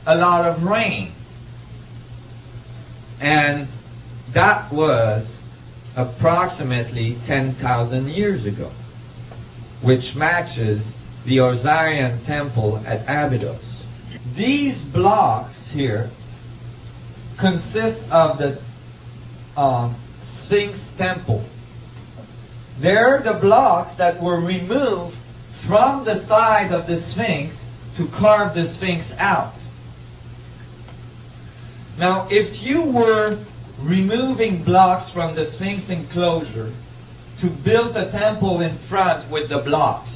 a lot of rain. And that was approximately 10,000 years ago, which matches the Osirian temple at Abydos. These blocks here consist of the Sphinx temple. They're the blocks that were removed from the side of the Sphinx to carve the Sphinx out. Now, if you were removing blocks from the Sphinx enclosure to build a temple in front with the blocks,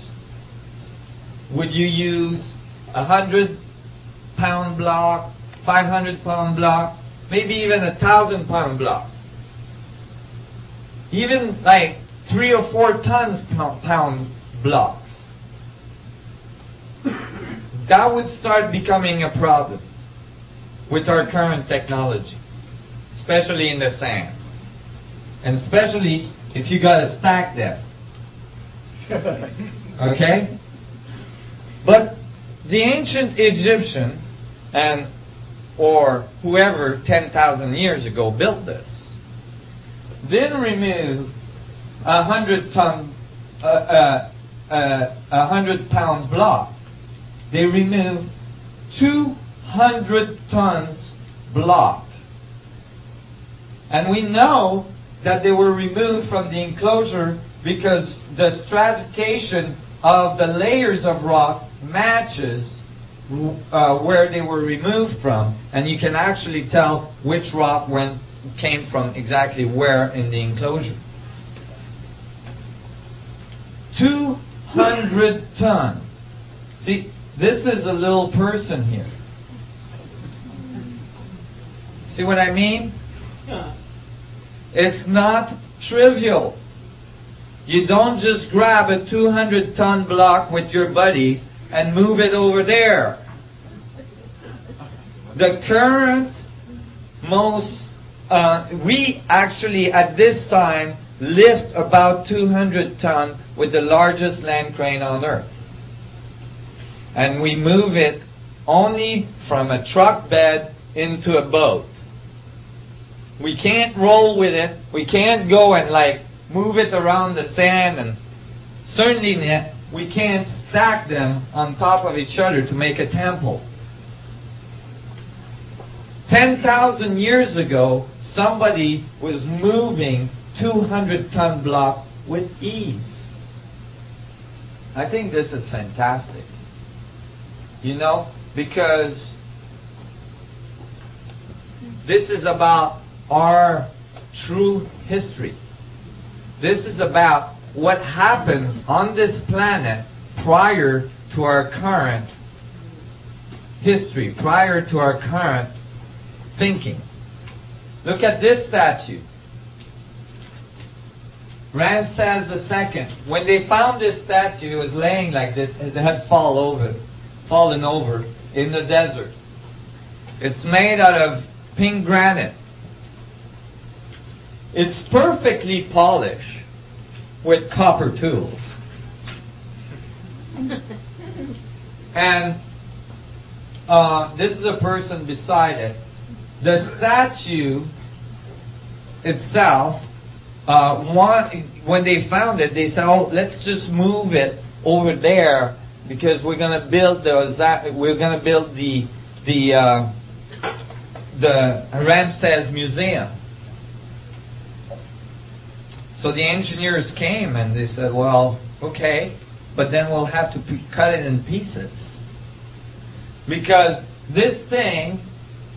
would you use 100-pound block, 500-pound block, maybe even 1,000-pound block? Even like 3 or 4 tons pound blocks. That would start becoming a problem with our current technology, especially in the sand. And especially if you got to stack them. Okay? But the ancient Egyptian or whoever 10,000 years ago built this didn't remove 100-pound block. They removed 200 tons block. And we know that they were removed from the enclosure because the stratification of the layers of rock matches where they were removed from, and you can actually tell which rock came from exactly where in the enclosure. 200 tons. See, this is a little person here. See what I mean? It's not trivial. You don't just grab a 200-ton block with your buddies and move it over there. The current we actually at this time lift about 200 ton with the largest land crane on earth. And we move it only from a truck bed into a boat. We can't roll with it. We can't go and move it around the sand, and certainly we can't stack them on top of each other to make a temple. 10,000 years ago, somebody was moving 200-ton block with ease. I think this is fantastic. Because this is about our true history. This is about what happened on this planet prior to our current history, prior to our current thinking. Look at this statue. Ramses II. When they found this statue, it was laying like this. It had fallen over in the desert. It's made out of pink granite. It's perfectly polished with copper tools. And this is a person beside it. The statue itself, when they found it, they said, "Oh, let's just move it over there because we're going to build the Ramses Museum." So the engineers came and they said, "Well, okay, but then we'll have to cut it in pieces because this thing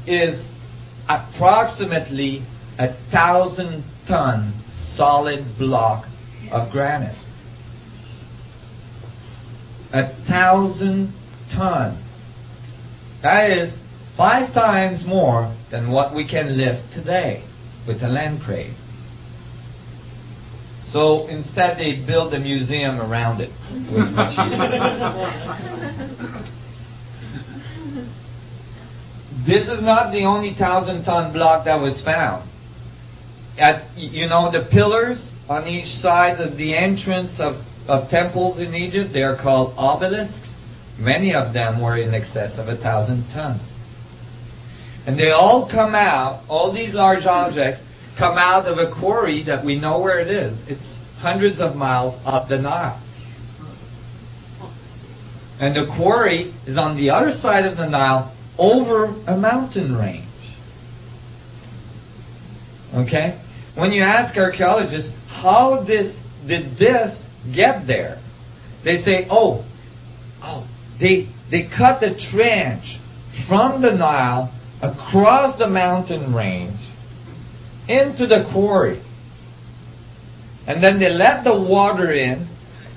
is approximately 1,000-ton solid block of granite. 1,000 ton. That is 5 times more than what we can lift today with a land crane. So instead they built a museum around it. It was much easier. This is not the only 1,000-ton block that was found. The pillars on each side of the entrance of temples in Egypt, they are called obelisks. Many of them were in excess of 1,000 tons. And they all come out, all these large objects come out of a quarry that we know where it is. It's hundreds of miles up the Nile. And the quarry is on the other side of the Nile over a mountain range. Okay? When you ask archaeologists, how did this get there? They say, they cut a trench from the Nile across the mountain range into the quarry. And then they let the water in,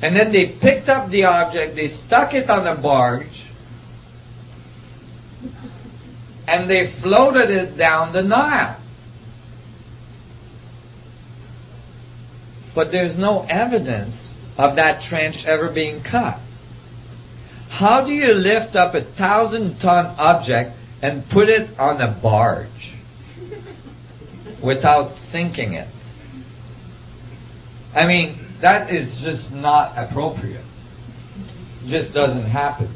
and then they picked up the object, they stuck it on a barge, and they floated it down the Nile. But there's no evidence of that trench ever being cut. How do you lift up a 1,000-ton object and put it on a barge without sinking it? I mean, that is just not appropriate. It just doesn't happen.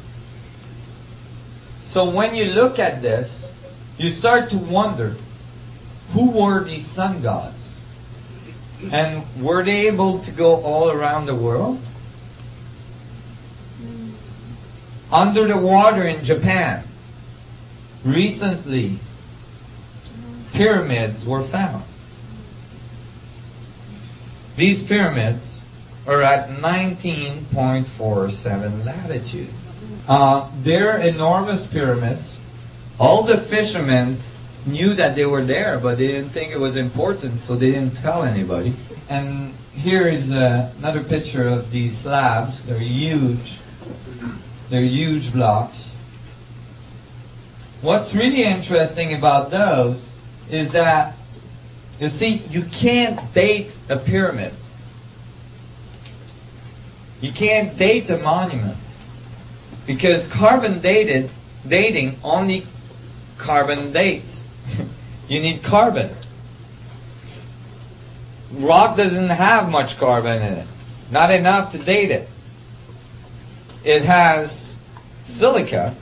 So when you look at this, you start to wonder, who were these sun gods? And were they able to go all around the world? Under the water in Japan, recently, pyramids were found. These pyramids are at 19.47 latitude. They're enormous pyramids. All the fishermen knew that they were there, but they didn't think it was important, so they didn't tell anybody. And here is another picture of these slabs. They're huge. They're huge blocks. What's really interesting about those is that, you see, you can't date a pyramid. You can't date a monument. Because carbon dating only carbon dates. You need carbon. Rock doesn't have much carbon in it. Not enough to date it. It has silica,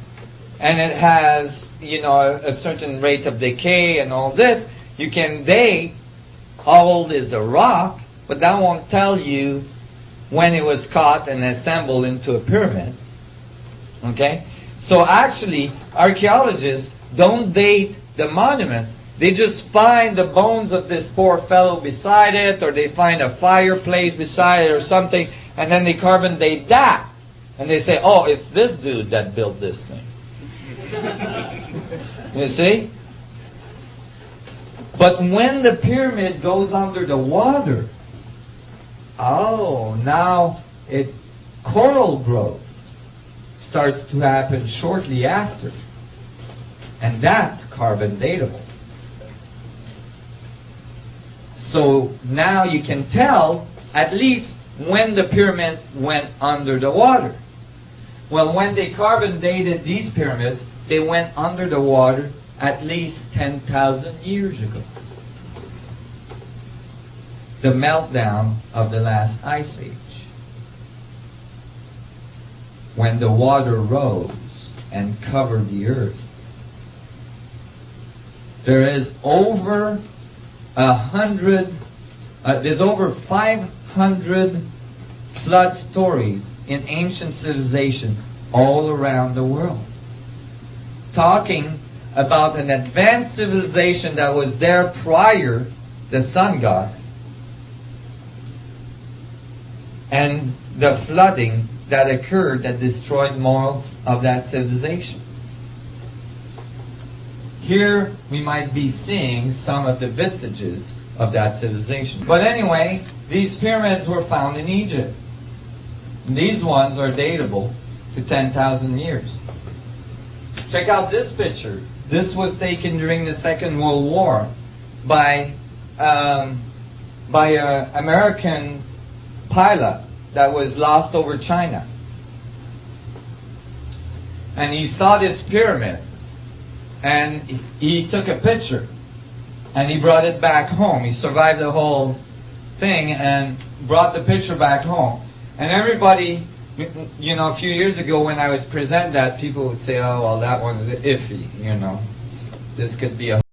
and it has, a certain rate of decay and all this. You can date how old is the rock, but that won't tell you when it was cut and assembled into a pyramid. Okay? So actually, archaeologists don't date the monuments. They just find the bones of this poor fellow beside it, or they find a fireplace beside it or something, and then they carbon date that. And they say, oh, it's this dude that built this thing. You see? But when the pyramid goes under the water, now coral growth starts to happen shortly after. And that's carbon datable. So now you can tell at least when the pyramid went under the water. Well, when they carbon dated these pyramids, they went under the water at least 10,000 years ago. The meltdown of the last ice age. When the water rose and covered the earth. There is over 500 flood stories in ancient civilization all around the world, talking about an advanced civilization that was there prior the sun gods and the flooding that occurred that destroyed most of that civilization. Here we might be seeing some of the vestiges of that civilization. But anyway, these pyramids were found in Egypt. These ones are datable to 10,000 years. Check out this picture. This was taken during the Second World War by an American pilot that was lost over China. And he saw this pyramid. And he took a picture. And he brought it back home. He survived the whole thing and brought the picture back home. And everybody, a few years ago when I would present that, people would say, oh, well, that one's iffy, This could be a